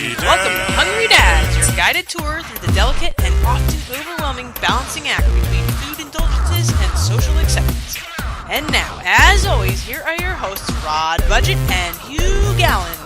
Welcome to Hungry Dads, your guided tour through the delicate and often overwhelming balancing act between food indulgences and social acceptance. And now, as always, here are your hosts, Rod Budget and Hugh Gallen.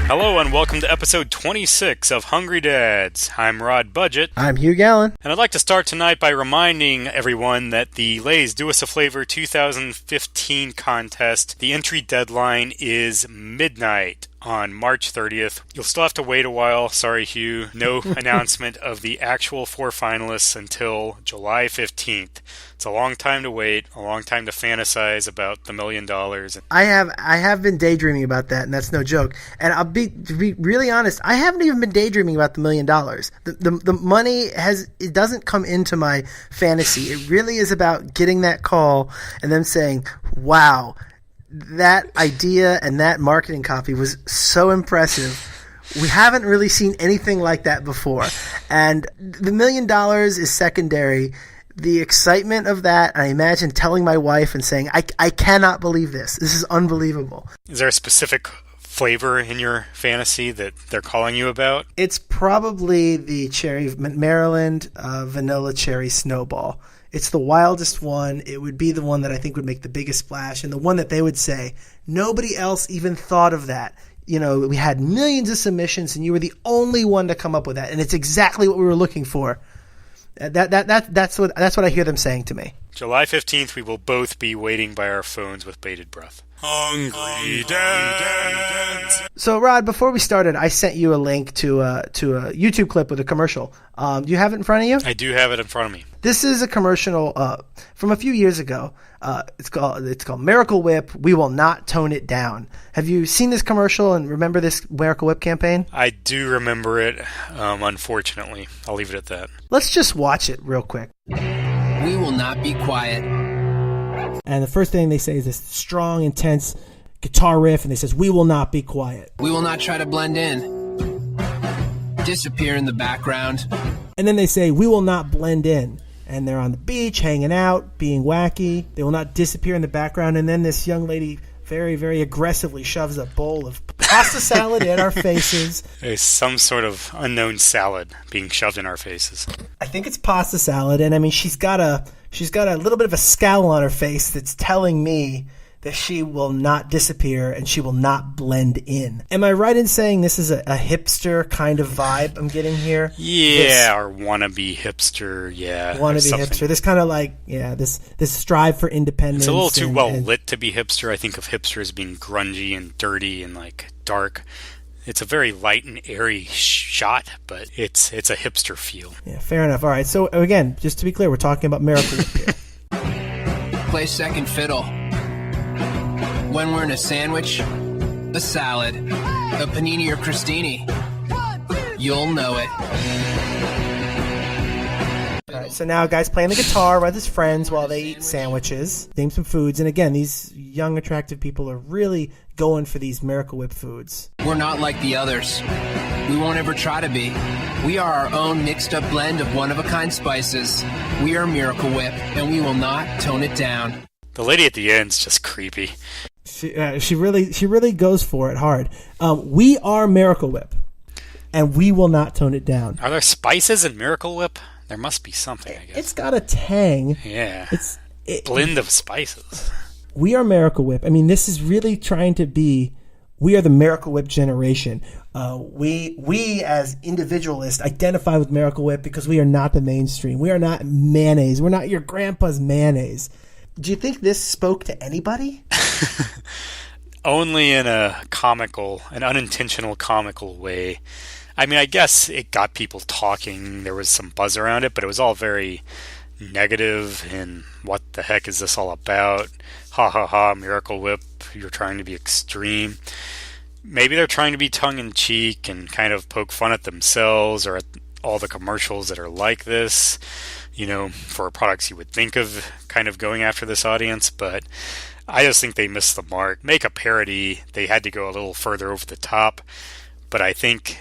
Hello and welcome to episode 26 of Hungry Dads. I'm Rod Budget. I'm Hugh Gallen. And I'd like to start tonight by reminding everyone that the Lay's Do Us a Flavor 2015 contest, the entry deadline is midnight on March 30th. You'll still have to wait a while. Sorry, Hugh. No announcement of the actual 4 finalists until July 15th. It's a long time to wait, a long time to fantasize about the $1 million. I have been daydreaming about that, and that's no joke. And to be really honest, I haven't even been daydreaming about the $1 million. The money it doesn't come into my fantasy. It really is about getting that call and them saying, wow, that idea and that marketing copy was so impressive. We haven't really seen anything like that before. And the $1 million is secondary. The excitement of that, I imagine telling my wife and saying, I cannot believe this. This is unbelievable. Is there a specific flavor in your fantasy that they're calling you about? It's probably the Maryland vanilla cherry snowball. It's the wildest one. It would be the one that I think would make the biggest splash, and the one that they would say, nobody else even thought of that. You know, we had millions of submissions, and you were the only one to come up with that, and it's exactly what we were looking for. That's what I hear them saying to me. July 15th, we will both be waiting by our phones with bated breath. Hungry Dads. So, Rod, before we started, I sent you a link to a YouTube clip with a commercial. Do you have it in front of you? I do have it in front of me. This is a commercial from a few years ago. It's called Miracle Whip. We will not tone it down. Have you seen this commercial and remember this Miracle Whip campaign? I do remember it. Unfortunately, I'll leave it at that. Let's just watch it real quick. We will not be quiet. And the first thing they say is this strong, intense guitar riff, and they says, "We will not be quiet. We will not try to blend in. Disappear in the background." And then they say, "We will not blend in." And they're on the beach, hanging out, being wacky. They will not disappear in the background. And then this young lady very, very aggressively shoves a bowl of pasta salad in our faces. There's some sort of unknown salad being shoved in our faces. I think it's pasta salad. And I mean, she's got a little bit of a scowl on her face that's telling me that she will not disappear and she will not blend in. Am I right in saying this is a hipster kind of vibe I'm getting here? Yeah, or wannabe hipster, yeah. Wannabe hipster. This kind of like, this strive for independence. It's a little too well lit to be hipster. I think of hipster as being grungy and dirty and like dark. It's a very light and airy shot, but it's a hipster feel. Yeah, fair enough. All right, so again, just to be clear, we're talking about Miracle Whip here. Play second fiddle. When we're in a sandwich, a salad, a panini or crostini, you'll know it. All right, so now a guy's playing the guitar with his friends while they eat sandwiches, name some foods, and again, these young, attractive people are really going for these Miracle Whip foods. We're not like the others. We won't ever try to be. We are our own mixed-up blend of one-of-a-kind spices. We are Miracle Whip, and we will not tone it down. The lady at the end's just creepy. She really goes for it hard. We are Miracle Whip, and we will not tone it down. Are there spices in Miracle Whip? There must be something, I guess. It's got a tang. Yeah. Blend of spices. We are Miracle Whip. I mean, this is really trying to be. We are the Miracle Whip generation. We as individualists identify with Miracle Whip because we are not the mainstream. We are not mayonnaise. We're not your grandpa's mayonnaise. Do you think this spoke to anybody? Only in an unintentional comical way. I mean, I guess it got people talking. There was some buzz around it, but it was all very negative and what the heck is this all about? Ha ha ha, Miracle Whip, you're trying to be extreme. Maybe they're trying to be tongue-in-cheek and kind of poke fun at themselves or at all the commercials that are like this, for products you would think of kind of going after this audience, but I just think they missed the mark. Make a parody, they had to go a little further over the top, but I think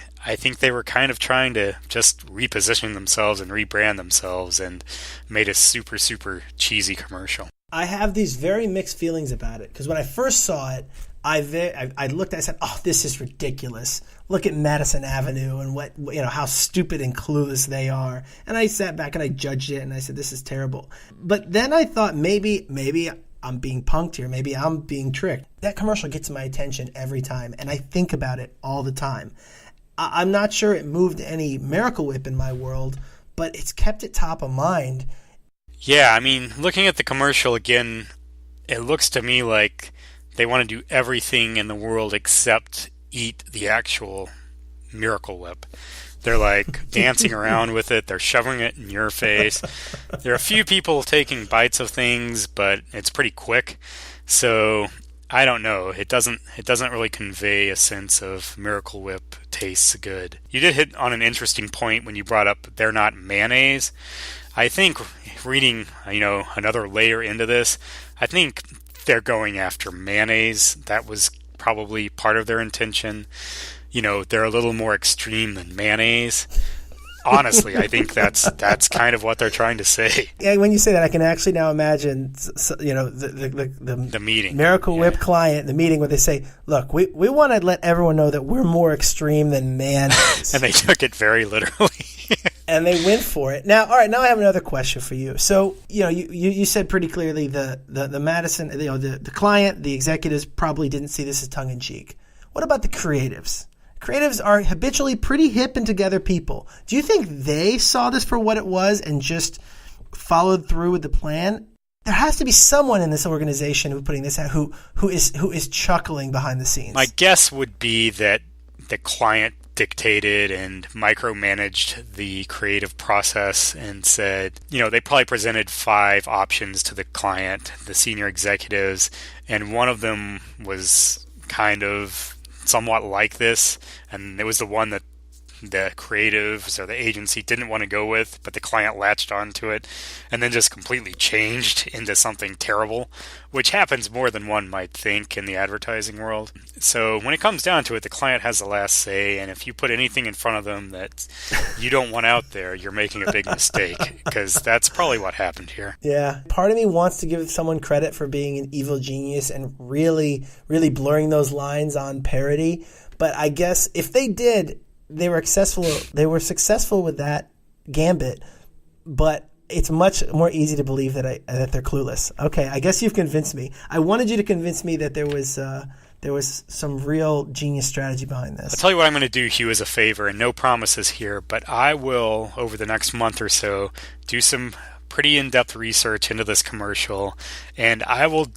they were kind of trying to just reposition themselves and rebrand themselves and made a super, super cheesy commercial. I have these very mixed feelings about it because when I first saw it, I looked at it and said, oh, this is ridiculous. Look at Madison Avenue and how stupid and clueless they are. And I sat back and I judged it and I said, this is terrible. But then I thought maybe I'm being punked here. Maybe I'm being tricked. That commercial gets my attention every time, and I think about it all the time. I'm not sure it moved any Miracle Whip in my world, but it's kept it top of mind. Yeah, I mean, looking at the commercial again, it looks to me like they want to do everything in the world except eat the actual Miracle Whip. They're like dancing around with it. They're shoving it in your face. There are a few people taking bites of things, but it's pretty quick. So I don't know. It doesn't really convey a sense of Miracle Whip tastes good. You did hit on an interesting point when you brought up they're not mayonnaise. I think reading, another layer into this, I think they're going after mayonnaise. That was probably part of their intention. They're a little more extreme than mayonnaise. Honestly, I think that's kind of what they're trying to say. Yeah, when you say that, I can actually now imagine, the meeting, Miracle Whip client, the meeting where they say, "Look, we want to let everyone know that we're more extreme than mayonnaise," and they took it very literally. And they went for it. Now, all right. Now I have another question for you. So, you said pretty clearly the Madison, the client, the executives probably didn't see this as tongue in cheek. What about the creatives? Creatives are habitually pretty hip and together people. Do you think they saw this for what it was and just followed through with the plan? There has to be someone in this organization who's putting this out who is chuckling behind the scenes. My guess would be that the client dictated and micromanaged the creative process and said, they probably presented 5 options to the client, the senior executives, and one of them was kind of somewhat like this, and it was the one that the creatives or the agency didn't want to go with, but the client latched onto it and then just completely changed into something terrible, which happens more than one might think in the advertising world. So when it comes down to it, the client has the last say, and if you put anything in front of them that you don't want out there, you're making a big mistake, because that's probably what happened here. Yeah. Part of me wants to give someone credit for being an evil genius and really, really blurring those lines on parody, but I guess if they did, they were successful with that gambit, but it's much more easy to believe that they're clueless. Okay, I guess you've convinced me. I wanted you to convince me that there was some real genius strategy behind this. I'll tell you what I'm going to do, Hugh, as a favor, and no promises here, but I will, over the next month or so, do some pretty in-depth research into this commercial, and I will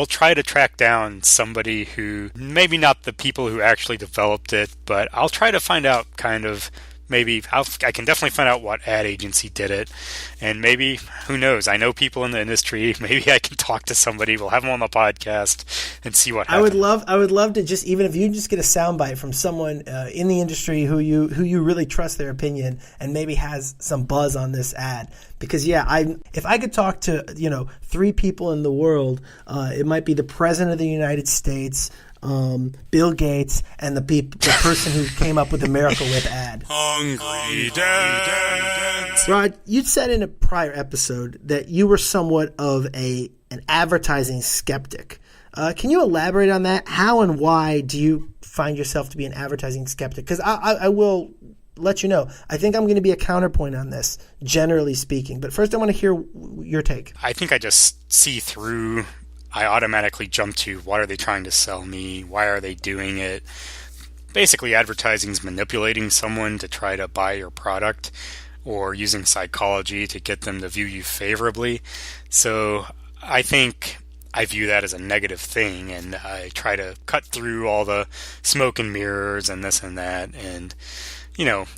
try to track down somebody who, maybe not the people who actually developed it, but I'll try to find out I can definitely find out what ad agency did it. And maybe, who knows, I know people in the industry, maybe I can talk to somebody, we'll have them on the podcast and see what happens. I would love to just, even if you just get a soundbite from someone in the industry who you really trust their opinion and maybe has some buzz on this ad. Because if I could talk to 3 people in the world, it might be the President of the United States, Bill Gates, and the person who came up with the Miracle Whip ad. Hungry Dads. Rod, you said in a prior episode that you were somewhat of an advertising skeptic. Can you elaborate on that? How and why do you find yourself to be an advertising skeptic? Because I will let you know, I think I'm going to be a counterpoint on this, generally speaking. But first, I want to hear your take. I think I just see through. I automatically jump to, what are they trying to sell me? Why are they doing it? Basically, advertising is manipulating someone to try to buy your product, or using psychology to get them to view you favorably. So I think I view that as a negative thing, and I try to cut through all the smoke and mirrors and this and that, and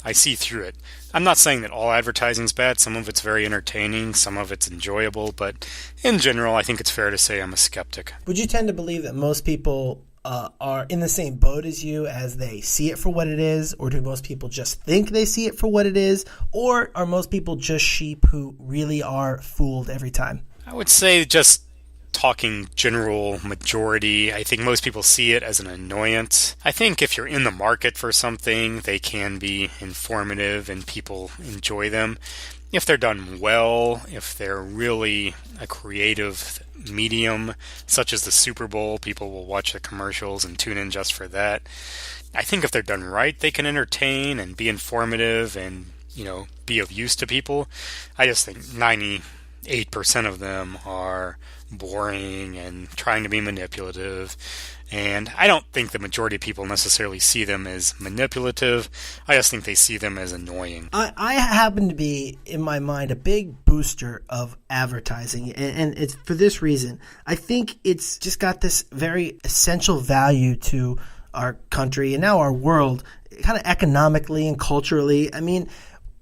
I see through it. I'm not saying that all advertising is bad. Some of it's very entertaining, some of it's enjoyable, but in general, I think it's fair to say I'm a skeptic. Would you tend to believe that most people are in the same boat as you, as they see it for what it is, or do most people just think they see it for what it is, or are most people just sheep who really are fooled every time? I would say, just talking general majority, I think most people see it as an annoyance. I think if you're in the market for something, they can be informative and people enjoy them. if they're done well, if they're really a creative medium, such as the Super Bowl, people will watch the commercials and tune in just for that. I think if they're done right, they can entertain and be informative and, be of use to people. I just think 98% of them are boring and trying to be manipulative. And I don't think the majority of people necessarily see them as manipulative. I just think they see them as annoying. I happen to be, in my mind, a big booster of advertising. And it's for this reason. I think it's just got this very essential value to our country and now our world, kind of economically and culturally. I mean,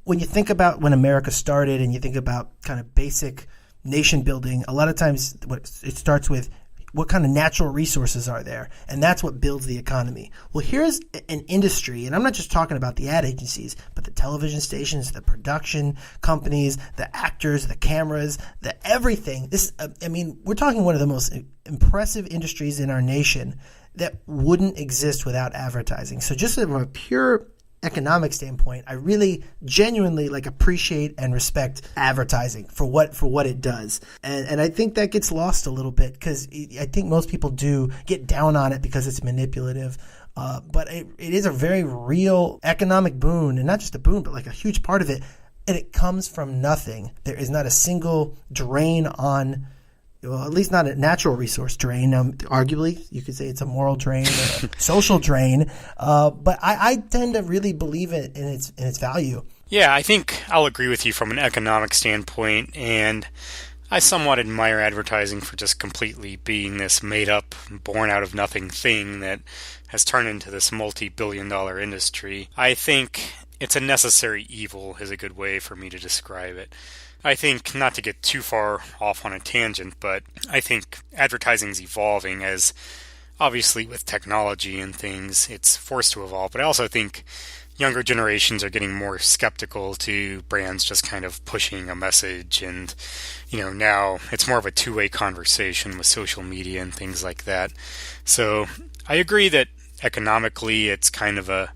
when you think about when America started and you think about kind of basic nation building, a lot of times it starts with what kind of natural resources are there? And that's what builds the economy. Well, here's an industry, and I'm not just talking about the ad agencies, but the television stations, the production companies, the actors, the cameras, the everything. We're talking one of the most impressive industries in our nation that wouldn't exist without advertising. So just from a pure economic standpoint, I really genuinely appreciate and respect advertising for what it does. And I think that gets lost a little bit because I think most people do get down on it because it's manipulative. But it is a very real economic boon, and not just a boon, but a huge part of it. And it comes from nothing. There is not a single drain on, well, at least not a natural resource drain. Arguably, you could say it's a moral drain or a social drain. But I tend to really believe in its value. Yeah, I think I'll agree with you from an economic standpoint, and I somewhat admire advertising for just completely being this made-up, born-out-of-nothing thing that has turned into this multi-billion-dollar industry. I think it's a necessary evil is a good way for me to describe it. I think, not to get too far off on a tangent, but I think advertising's evolving as, obviously with technology and things, it's forced to evolve. But I also think younger generations are getting more skeptical to brands just kind of pushing a message. And, now it's more of a two-way conversation with social media and things like that. So I agree that economically it's kind of a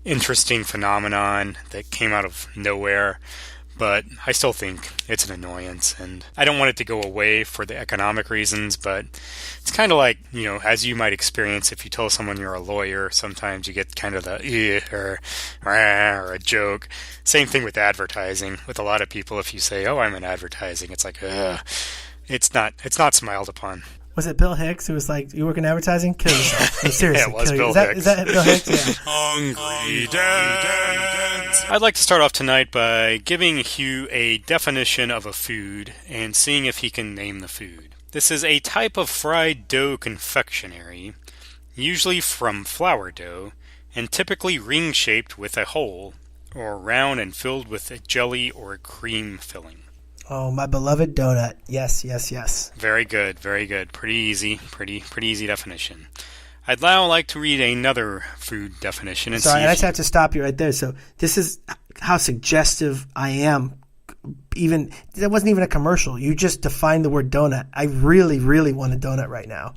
interesting phenomenon that came out of nowhere. But I still think it's an annoyance, and I don't want it to go away for the economic reasons, but it's kind of like, as you might experience if you tell someone you're a lawyer, sometimes you get kind of the or a joke. Same thing with advertising. With a lot of people, if you say, oh, I'm in advertising, it's like, it's not smiled upon. Was it Bill Hicks who was like, you work in advertising? Kill yourself. No, seriously. Yeah, it was Bill Hicks. Is that Bill Hicks? Yeah. Hungry Dad. I'd like to start off tonight by giving Hugh a definition of a food and seeing if he can name the food. This is a type of fried dough confectionery, usually from flour dough, and typically ring-shaped with a hole, or round and filled with a jelly or a cream filling. Oh, my beloved donut. Yes, yes, yes. Very good, very good. Pretty easy definition. I'd now like to read another food definition. Sorry, I just have to stop you right there. So this is how suggestive I am. That wasn't even a commercial. You just defined the word donut. I really, really want a donut right now.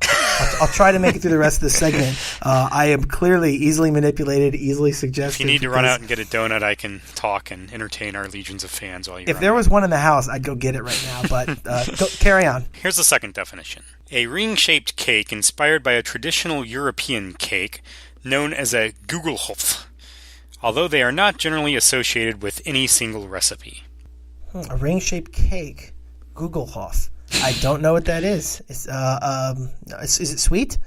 I'll try to make it through the rest of the segment. I am clearly easily manipulated, easily suggestive. If you need to run out and get a donut, I can talk and entertain our legions of fans while you're If there was one in the house, I'd go get it right now. But carry on. Here's the second definition. A ring-shaped cake inspired by a traditional European cake known as a Gugelhopf, although they are not generally associated with any single recipe. A ring-shaped cake, Gugelhopf. I don't know what that is. Is it sweet?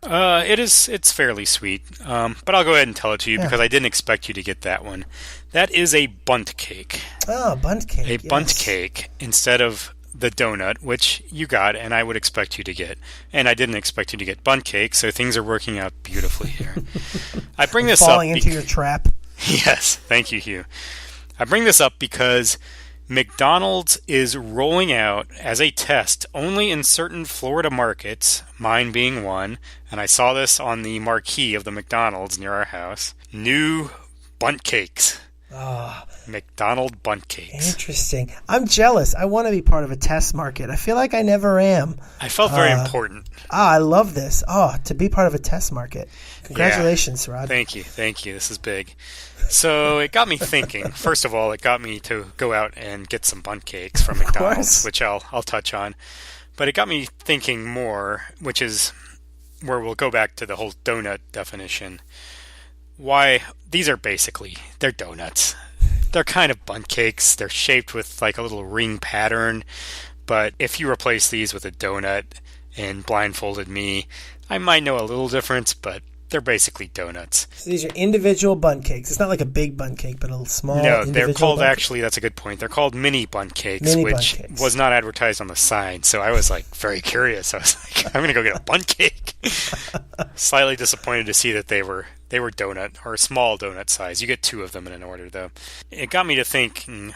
It is. It's fairly sweet. But I'll go ahead and tell it to you because I didn't expect you to get that one. That is a bundt cake. Oh, bundt cake. A bundt cake instead of the donut, which you got, and I would expect you to get. And I didn't expect you to get bundt cake, so things are working out beautifully here. I bring this falling up into your trap. Yes, thank you, Hugh. I bring this up because McDonald's is rolling out as a test only in certain Florida markets, mine being one, and I saw this on the marquee of the McDonald's near our house, new bundt cakes. McDonald bundt cakes. Interesting. I'm jealous. I want to be part of a test market. I feel like I never am. I felt very important. I love this. To be part of a test market. Congratulations, Rod. Thank you. This is big. So it got me thinking. First of all, it got me to go out and get some bundt cakes from McDonald's, which I'll touch on. But it got me thinking more, which is where we'll go back to the whole donut definition. Why these are they're donuts. They're kind of bundt cakes. They're shaped with like a little ring pattern. But if you replace these with a donut and blindfolded me, I might know a little difference, but they're basically donuts. So these are individual bundt cakes. It's not like a big bundt cake, but a little small. No, they're called that's a good point. They're called mini bundt cakes, which was not advertised on the sign. So I was like very curious. I was like, I'm going to go get a bundt cake. Slightly disappointed to see that they were donut or small donut size. You get 2 of them in an order, though. It got me to thinking,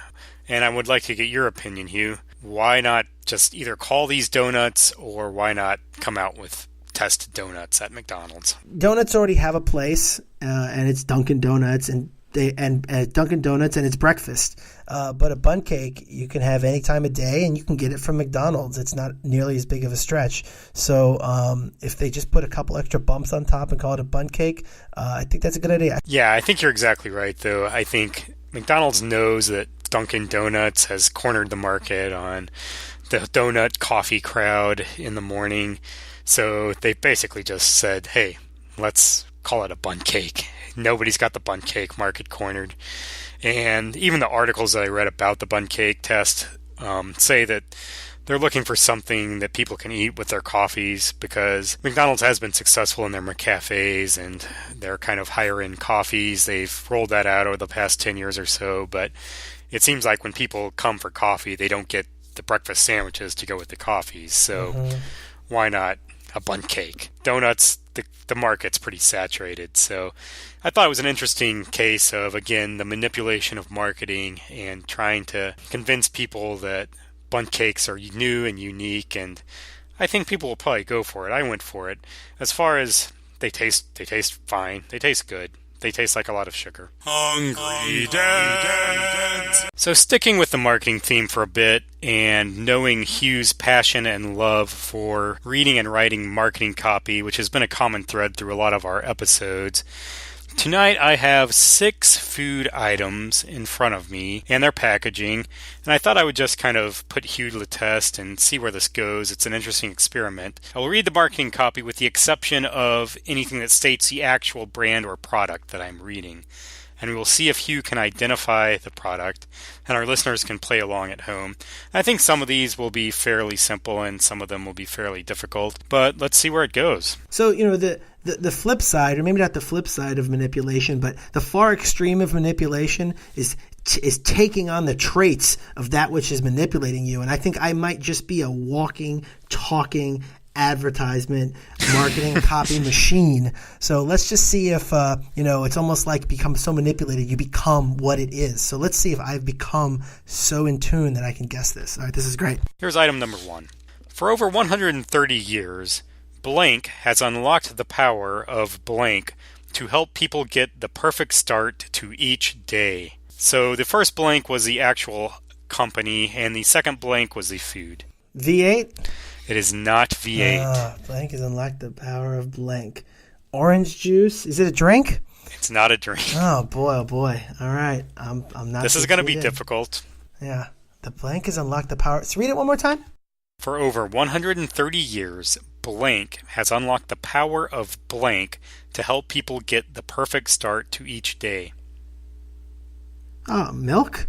and I would like to get your opinion, Hugh. Why not just either call these donuts, or why not come out with test donuts at McDonald's? Donuts already have a place, and it's Dunkin' Donuts, and Dunkin' Donuts, and it's breakfast. But a bundt cake you can have any time of day, and you can get it from McDonald's. It's not nearly as big of a stretch. So if they just put a couple extra bumps on top and call it a bundt cake, I think that's a good idea. Yeah, I think you're exactly right, though. I think McDonald's knows that Dunkin' Donuts has cornered the market on the donut coffee crowd in the morning. So they basically just said, hey, let's call it a bundt cake. Nobody's got the bundt cake market cornered. And even the articles that I read about the bundt cake test say that they're looking for something that people can eat with their coffees, because McDonald's has been successful in their McCafes and their kind of higher-end coffees. They've rolled that out over the past 10 years or so, but it seems like when people come for coffee, they don't get the breakfast sandwiches to go with the coffees. So why not a bundt cake? Donuts, the market's pretty saturated. So I thought it was an interesting case of, again, the manipulation of marketing and trying to convince people that bundt cakes are new and unique, and I think people will probably go for it. I went for it. As far as they taste fine. They taste good. They taste like a lot of sugar. Hungry Dads. So sticking with the marketing theme for a bit, and knowing Hugh's passion and love for reading and writing marketing copy, which has been a common thread through a lot of our episodes, tonight I have 6 food items in front of me and their packaging, and I thought I would just kind of put Hugh to the test and see where this goes. It's an interesting experiment. I will read the marketing copy with the exception of anything that states the actual brand or product that I'm reading, and we will see if Hugh can identify the product, and our listeners can play along at home. I think some of these will be fairly simple and some of them will be fairly difficult, but let's see where it goes. So, the flip side, or maybe not the flip side of manipulation, but the far extreme of manipulation is taking on the traits of that which is manipulating you. And I think I might just be a walking, talking advertisement, marketing, copy machine. So let's just see if, it's almost like become so manipulated, you become what it is. So let's see if I've become so in tune that I can guess this. All right, this is great. Here's item number 1. For over 130 years, blank has unlocked the power of blank to help people get the perfect start to each day. So the first blank was the actual company, and the second blank was the food. V8? It is not V8. Blank has unlocked the power of blank. Orange juice? Is it a drink? It's not a drink. Oh boy. All right. I'm not. This is going to be difficult. Yeah. The blank has unlocked the power. So read it one more time. For over 130 years, blank has unlocked the power of blank to help people get the perfect start to each day. Oh, milk?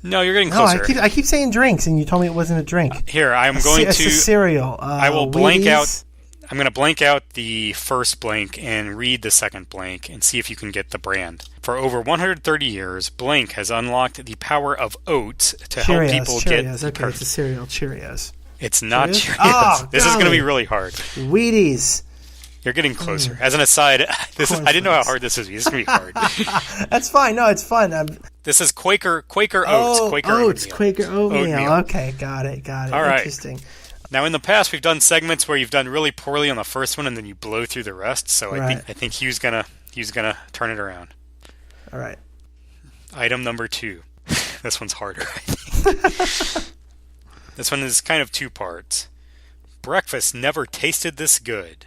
No, you're getting closer. I keep saying drinks, and you told me it wasn't a drink. Here, I'm going to... It's a cereal. I will blank Wheaties. out... I'm going to blank out the first blank and read the second blank and see if you can get the brand. For over 130 years, blank has unlocked the power of oats to help people get... Cheerios. Okay, it's a cereal. Cheerios. It's not Cheerios. Oh, this is going to be really hard. Wheaties. You're getting closer. As an aside, I didn't know how hard this would be. This is going to be hard. That's fine. No, it's fun. This is Quaker Oats. Quaker Oatmeal. Okay, got it. All right. Interesting. Now, in the past, we've done segments where you've done really poorly on the first one, and then you blow through the rest. So I think Hugh's gonna turn it around. All right. Item number 2. This one's harder, I think. This one is kind of 2 parts. Breakfast never tasted this good.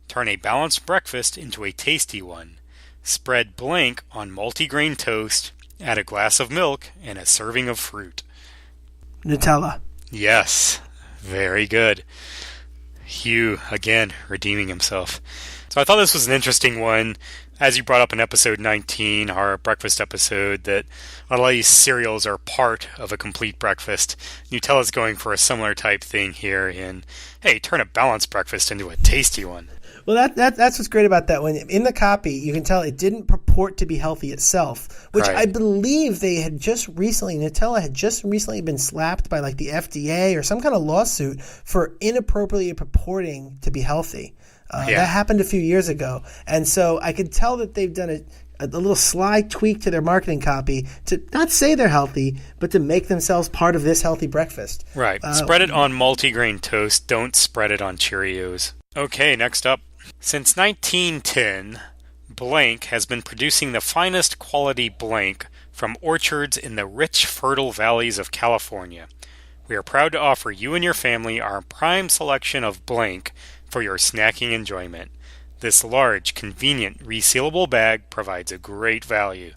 Turn a balanced breakfast into a tasty one. Spread blank on multigrain toast, add a glass of milk, and a serving of fruit. Nutella. Yes, very good. Hugh, again, redeeming himself. So I thought this was an interesting one. As you brought up in episode 19, our breakfast episode, that a lot of these cereals are part of a complete breakfast. Nutella's going for a similar type thing here in, hey, turn a balanced breakfast into a tasty one. Well, that's what's great about that one. In the copy, you can tell it didn't purport to be healthy itself, which Right. I believe Nutella had just recently been slapped by like the FDA or some kind of lawsuit for inappropriately purporting to be healthy. That happened a few years ago. And so I could tell that they've done a little sly tweak to their marketing copy to not say they're healthy, but to make themselves part of this healthy breakfast. Right. Spread it on multigrain toast. Don't spread it on Cheerios. Okay, next up. Since 1910, blank has been producing the finest quality blank from orchards in the rich, fertile valleys of California. We are proud to offer you and your family our prime selection of blank for your snacking enjoyment. This large, convenient, resealable bag provides a great value.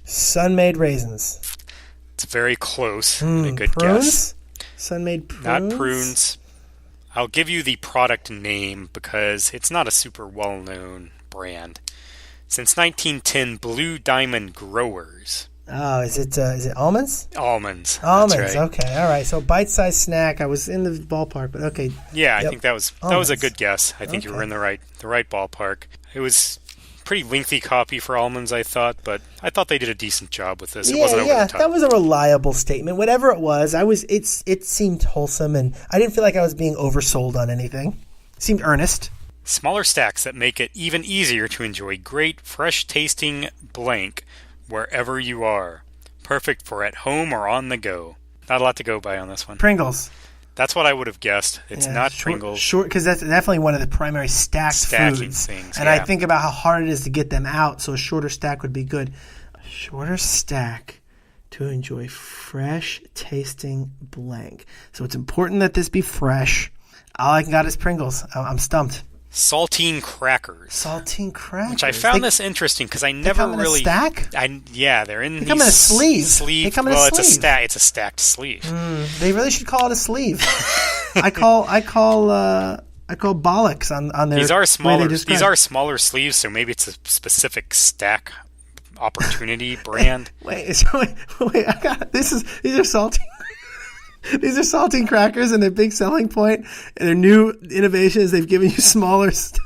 Sun-made raisins. It's very close. A good Prunes? guess. Sun-made prunes? Not prunes. I'll give you the product name because it's not a super well-known brand. Since 1910, Blue Diamond Growers. Oh, is it almonds? Almonds. Almonds, That's right. okay. All right. So bite-sized snack. I was in the ballpark, but okay. Yeah, Yep. I think that was Almonds. a good guess. I think you were Okay. in the right ballpark. It was pretty lengthy copy for almonds, I thought, but I thought they did a decent job with this. It wasn't over the top. That was a reliable statement. Whatever it was, it seemed wholesome, and I didn't feel like I was being oversold on anything. It seemed earnest. Smaller stacks that make it even easier to enjoy great, fresh-tasting blank wherever you are. Perfect for at home or on the go. Not a lot to go by on this one. Pringles. That's what I would have guessed. It's not Pringles. Short, because that's definitely one of the primary stacking foods. Things, and yeah. I think about how hard it is to get them out, so a shorter stack would be good. A shorter stack to enjoy fresh tasting blank. So it's important that this be fresh. All I got is Pringles. I'm stumped. Saltine crackers. Saltine crackers. Which I found this interesting because I never come in a really. stack? Yeah, they're in. They come in a sleeve. Sleeve. They come in a well, sleeve. it's a stacked sleeve. They really should call it a sleeve. I call bollocks on their. These are way smaller. they These describe. are smaller sleeves, so maybe it's a specific stack opportunity brand. Wait, I got these are saltine. These are saltine crackers, and their big selling point and their new innovation is they've given you smaller. It's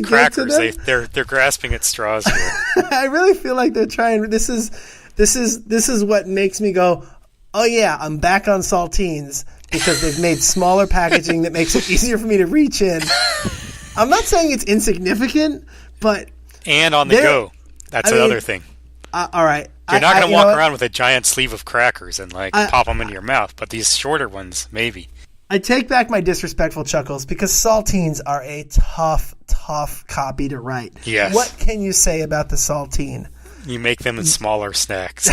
crackers. They're grasping at straws here. I really feel like they're trying. This is what makes me go, oh yeah, I'm back on saltines because they've made smaller packaging that makes it easier for me to reach in. I'm not saying it's insignificant, but And on the go. That's another thing. All right. You're not going to walk around with a giant sleeve of crackers and pop them into your mouth, but these shorter ones, maybe. I take back my disrespectful chuckles because saltines are a tough copy to write. Yes. What can you say about the saltine? You make them in smaller stacks.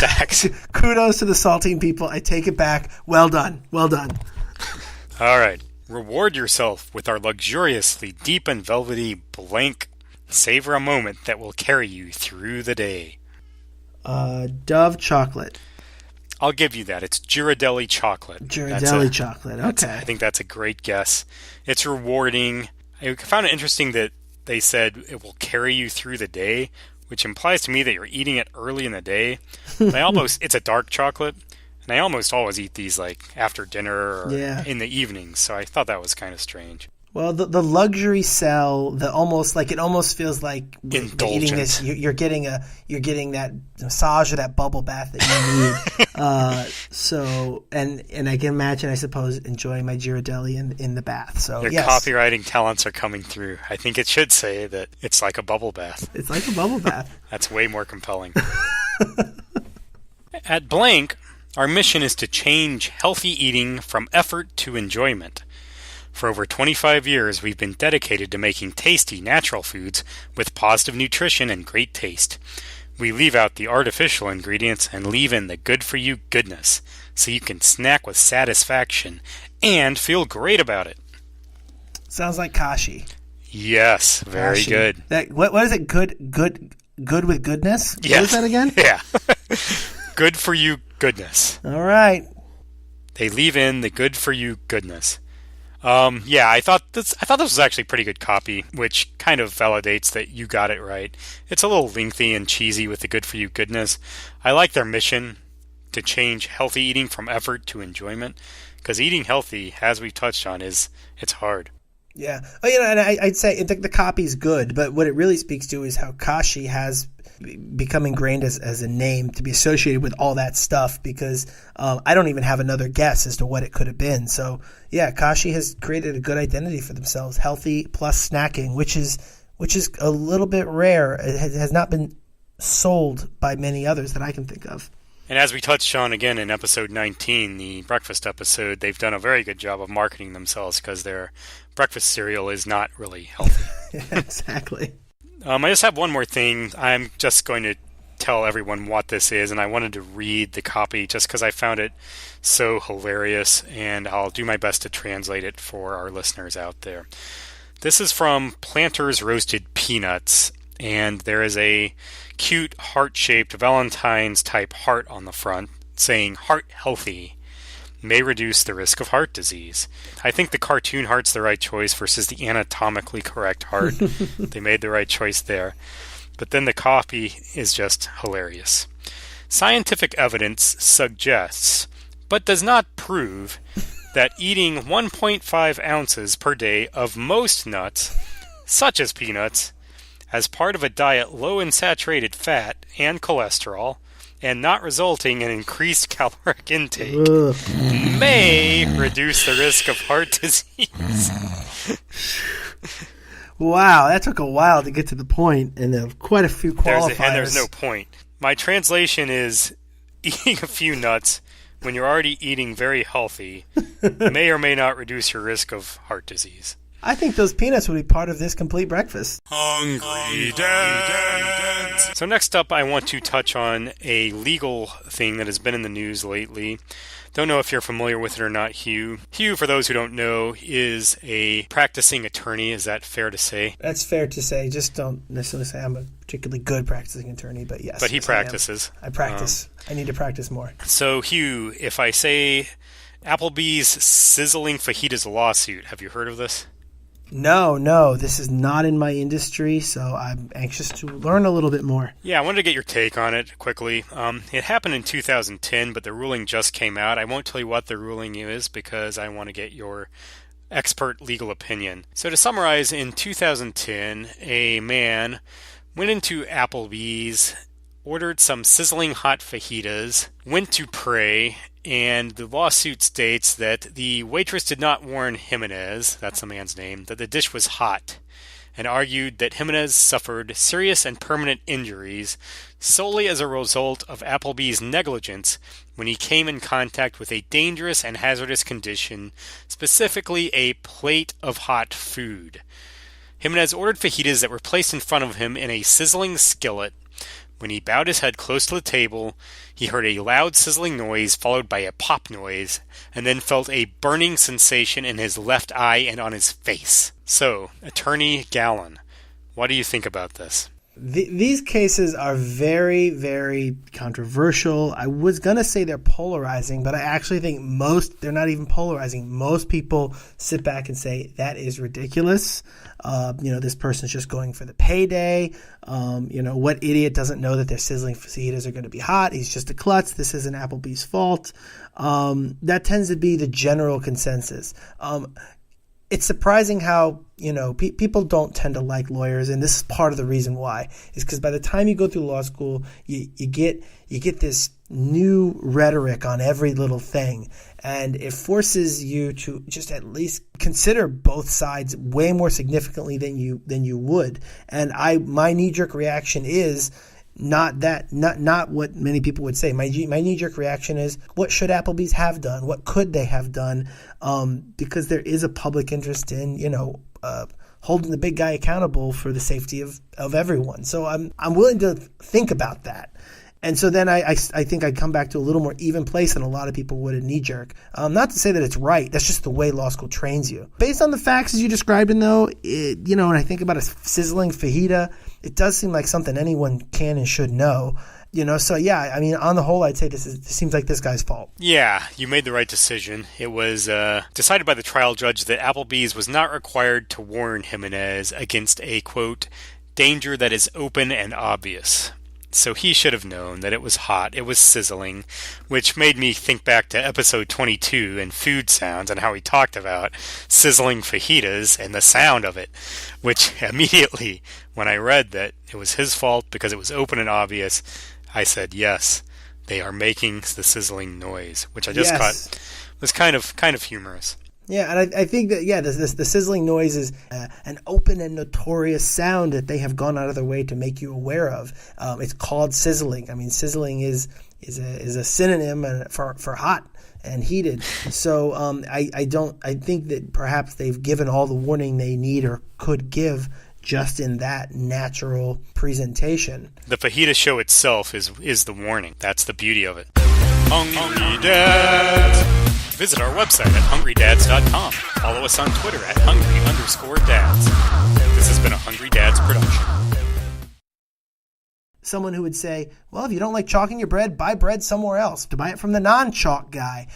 Kudos to the saltine people. I take it back. Well done. Well done. All right. Reward yourself with our luxuriously deep and velvety blank. Savor a moment that will carry you through the day. Dove chocolate. I'll give you that. It's Ghirardelli chocolate. Ghirardelli chocolate. Okay. I think that's a great guess. It's rewarding. I found it interesting that they said it will carry you through the day, which implies to me that you're eating it early in the day. It's a dark chocolate, and I almost always eat these after dinner or in the evening, so I thought that was kind of strange. Well, the luxury sell, it almost feels like Indulgent. eating this. You're getting that massage or that bubble bath that you need. So and I can imagine, I suppose, enjoying my Ghirardelli in the bath. So Your yes, copywriting talents are coming through. I think it should say that it's like a bubble bath. it's like a bubble bath. That's way more compelling. At Blank, our mission is to change healthy eating from effort to enjoyment. For over 25 years, we've been dedicated to making tasty, natural foods with positive nutrition and great taste. We leave out the artificial ingredients and leave in the good-for-you goodness, so you can snack with satisfaction and feel great about it. Sounds like kashi. Yes, very Kashi. good. What is it? Good with goodness? Yes. What is that again? Yeah. Good-for-you goodness. All right. They leave in the good-for-you goodness. I thought this was actually pretty good copy, which kind of validates that you got it right. It's a little lengthy and cheesy with the good-for-you goodness. I like their mission to change healthy eating from effort to enjoyment, because eating healthy, as we touched on, it's hard. Yeah. Oh, and I'd say the copy's good, but what it really speaks to is how kashi has become ingrained as a name to be associated with all that stuff, because I don't even have another guess as to what it could have been. So, yeah, kashi has created a good identity for themselves, healthy plus snacking, which is a little bit rare. It has not been sold by many others that I can think of. And as we touched on again in episode 19, the breakfast episode, they've done a very good job of marketing themselves because their breakfast cereal is not really healthy. Yeah, exactly. I just have one more thing. I'm just going to tell everyone what this is, and I wanted to read the copy just because I found it so hilarious, and I'll do my best to translate it for our listeners out there. This is from Planters Roasted Peanuts, and there is a cute heart-shaped Valentine's-type heart on the front saying, "Heart healthy. May reduce the risk of heart disease." I think the cartoon heart's the right choice versus the anatomically correct heart. They made the right choice there. But then the copy is just hilarious. Scientific evidence suggests, but does not prove, that eating 1.5 ounces per day of most nuts, such as peanuts, as part of a diet low in saturated fat and cholesterol, and not resulting in increased caloric intake, may reduce the risk of heart disease. Wow, that took a while to get to the point, and there were quite a few qualifiers. There's no point. My translation is, eating a few nuts when you're already eating very healthy may or may not reduce your risk of heart disease. I think those peanuts would be part of this complete breakfast. Hungry Dads. So next up, I want to touch on a legal thing that has been in the news lately. Don't know if you're familiar with it or not, Hugh. Hugh, for those who don't know, is a practicing attorney. Is that fair to say? That's fair to say. Just don't necessarily say I'm a particularly good practicing attorney, but yes. But he yes, practices. I practice. I need to practice more. So, Hugh, if I say Applebee's sizzling fajitas lawsuit, have you heard of this? No, this is not in my industry, so I'm anxious to learn a little bit more. Yeah, I wanted to get your take on it quickly. It happened in 2010, but the ruling just came out. I won't tell you what the ruling is because I want to get your expert legal opinion. So to summarize, in 2010, a man went into Applebee's, ordered some sizzling hot fajitas, went to pray, and the lawsuit states that the waitress did not warn Mayonnaise, that's the man's name, that the dish was hot, and argued that Mayonnaise suffered serious and permanent injuries solely as a result of Applebee's negligence when he came in contact with a dangerous and hazardous condition, specifically a plate of hot food. Mayonnaise ordered fajitas that were placed in front of him in a sizzling skillet. When he bowed his head close to the table, he heard a loud sizzling noise followed by a pop noise, and then felt a burning sensation in his left eye and on his face. So, Attorney Gallon, what do you think about this? These cases are very, very controversial. I was going to say they're polarizing, but I actually think they're not even polarizing. Most people sit back and say, that is ridiculous. This person's just going for the payday. What idiot doesn't know that their sizzling fajitas are going to be hot? He's just a klutz. This isn't Applebee's fault. That tends to be the general consensus. It's surprising how, people don't tend to like lawyers, and this is part of the reason why, is because by the time you go through law school, you get this new rhetoric on every little thing, and it forces you to just at least consider both sides way more significantly than you would. And my knee-jerk reaction is not what many people would say. My knee-jerk reaction is, what should Applebee's have done? What could they have done? Because there is a public interest in, holding the big guy accountable for the safety of everyone. So I'm willing to think about that. And so then I think I'd come back to a little more even place than a lot of people would at knee-jerk. Not to say that it's right. That's just the way law school trains you. Based on the facts as you described them, though, when I think about a sizzling fajita, it does seem like something anyone can and should know. So yeah, I mean, on the whole, I'd say this seems like this guy's fault. Yeah, you made the right decision. It was decided by the trial judge that Applebee's was not required to warn Jimenez against a, quote, danger that is open and obvious. So he should have known that it was hot, it was sizzling, which made me think back to episode 22 and food sounds and how he talked about sizzling fajitas and the sound of it, which immediately, when I read that it was his fault because it was open and obvious, I said, yes, they are making the sizzling noise, which I just thought was kind of humorous. Yeah, and I think that, the sizzling noise is an open and notorious sound that they have gone out of their way to make you aware of. It's called sizzling. I mean, sizzling is a synonym for hot and heated. So I think that perhaps they've given all the warning they need or could give just in that natural presentation. The fajita show itself is the warning. That's the beauty of it. Hungry Dads! Visit our website at hungrydads.com. Follow us on Twitter at hungry_dads. This has been a Hungry Dads production. Someone who would say, well, if you don't like chalk in your bread, buy bread somewhere else. To buy it from the non-chalk guy.